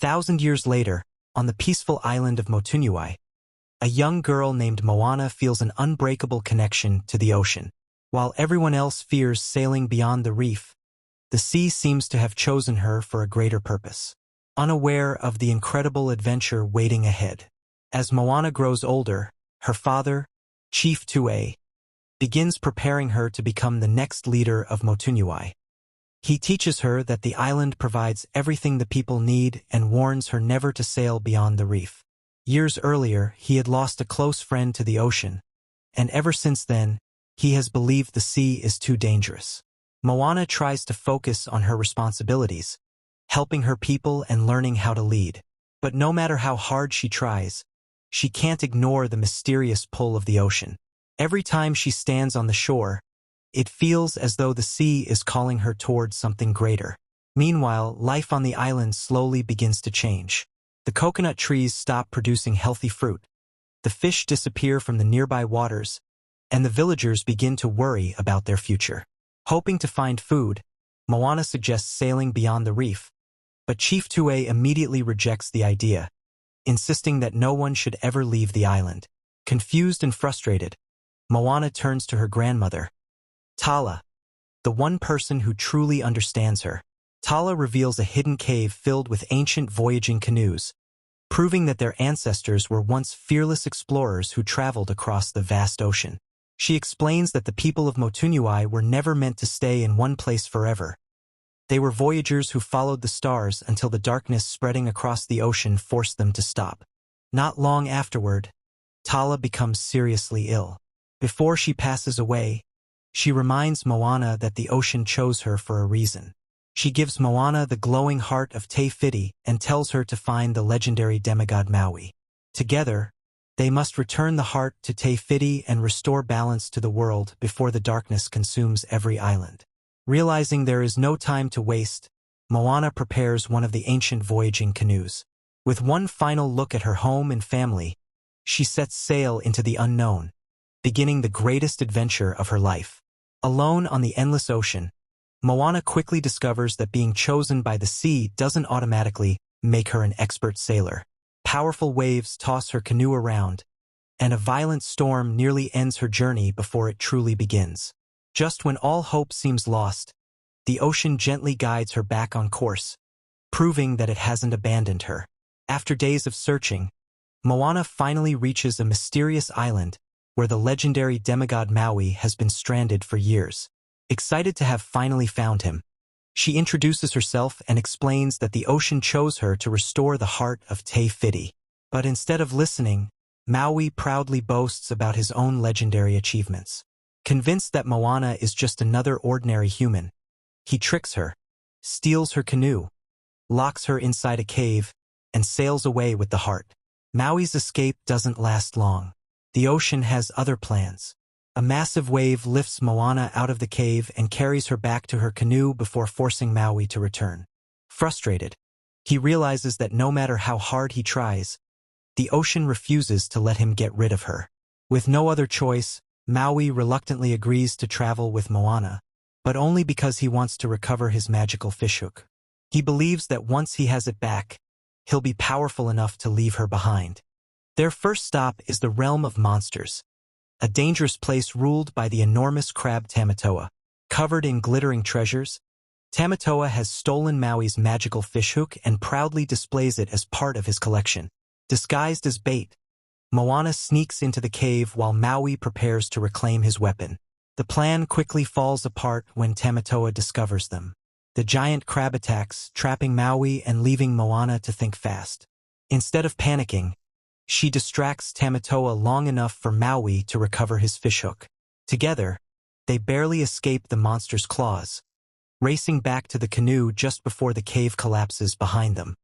1,000 years later, on the peaceful island of Motunui, a young girl named Moana feels an unbreakable connection to the ocean. While everyone else fears sailing beyond the reef, the sea seems to have chosen her for a greater purpose, unaware of the incredible adventure waiting ahead. As Moana grows older, her father, Chief Tue, begins preparing her to become the next leader of Motunui. He teaches her that the island provides everything the people need and warns her never to sail beyond the reef. Years earlier, he had lost a close friend to the ocean, and ever since then, he has believed the sea is too dangerous. Moana tries to focus on her responsibilities, helping her people and learning how to lead. But no matter how hard she tries, she can't ignore the mysterious pull of the ocean. Every time she stands on the shore, it feels as though the sea is calling her towards something greater. Meanwhile, life on the island slowly begins to change. The coconut trees stop producing healthy fruit, the fish disappear from the nearby waters, and the villagers begin to worry about their future. Hoping to find food, Moana suggests sailing beyond the reef, but Chief Tue immediately rejects the idea, insisting that no one should ever leave the island. Confused and frustrated, Moana turns to her grandmother, Tala, the one person who truly understands her. Tala reveals a hidden cave filled with ancient voyaging canoes, proving that their ancestors were once fearless explorers who traveled across the vast ocean. She explains that the people of Motunui were never meant to stay in one place forever. They were voyagers who followed the stars until the darkness spreading across the ocean forced them to stop. Not long afterward, Tala becomes seriously ill. Before she passes away, she reminds Moana that the ocean chose her for a reason. She gives Moana the glowing heart of Fiti and tells her to find the legendary demigod Maui. Together, they must return the heart to Fiti and restore balance to the world before the darkness consumes every island. Realizing there is no time to waste, Moana prepares one of the ancient voyaging canoes. With one final look at her home and family, she sets sail into the unknown, beginning the greatest adventure of her life. Alone on the endless ocean, Moana quickly discovers that being chosen by the sea doesn't automatically make her an expert sailor. Powerful waves toss her canoe around, and a violent storm nearly ends her journey before it truly begins. Just when all hope seems lost, the ocean gently guides her back on course, proving that it hasn't abandoned her. After days of searching, Moana finally reaches a mysterious island where the legendary demigod Maui has been stranded for years. Excited to have finally found him, she introduces herself and explains that the ocean chose her to restore the heart of Fiti. But instead of listening, Maui proudly boasts about his own legendary achievements. Convinced that Moana is just another ordinary human, he tricks her, steals her canoe, locks her inside a cave, and sails away with the heart. Maui's escape doesn't last long. The ocean has other plans. A massive wave lifts Moana out of the cave and carries her back to her canoe before forcing Maui to return. Frustrated, he realizes that no matter how hard he tries, the ocean refuses to let him get rid of her. With no other choice, Maui reluctantly agrees to travel with Moana, but only because he wants to recover his magical fishhook. He believes that once he has it back, he'll be powerful enough to leave her behind. Their first stop is the realm of monsters, a dangerous place ruled by the enormous crab tamatoa. Covered in glittering treasures, Tamatoa has stolen Maui's magical fishhook and proudly displays it as part of his collection. Disguised as bait, Moana sneaks into the cave while Maui prepares to reclaim his weapon. The plan quickly falls apart when Tamatoa discovers them. The giant crab attacks, trapping Maui and leaving Moana to think fast. Instead of panicking, she distracts Tamatoa long enough for Maui to recover his fishhook. Together, they barely escape the monster's claws, racing back to the canoe just before the cave collapses behind them.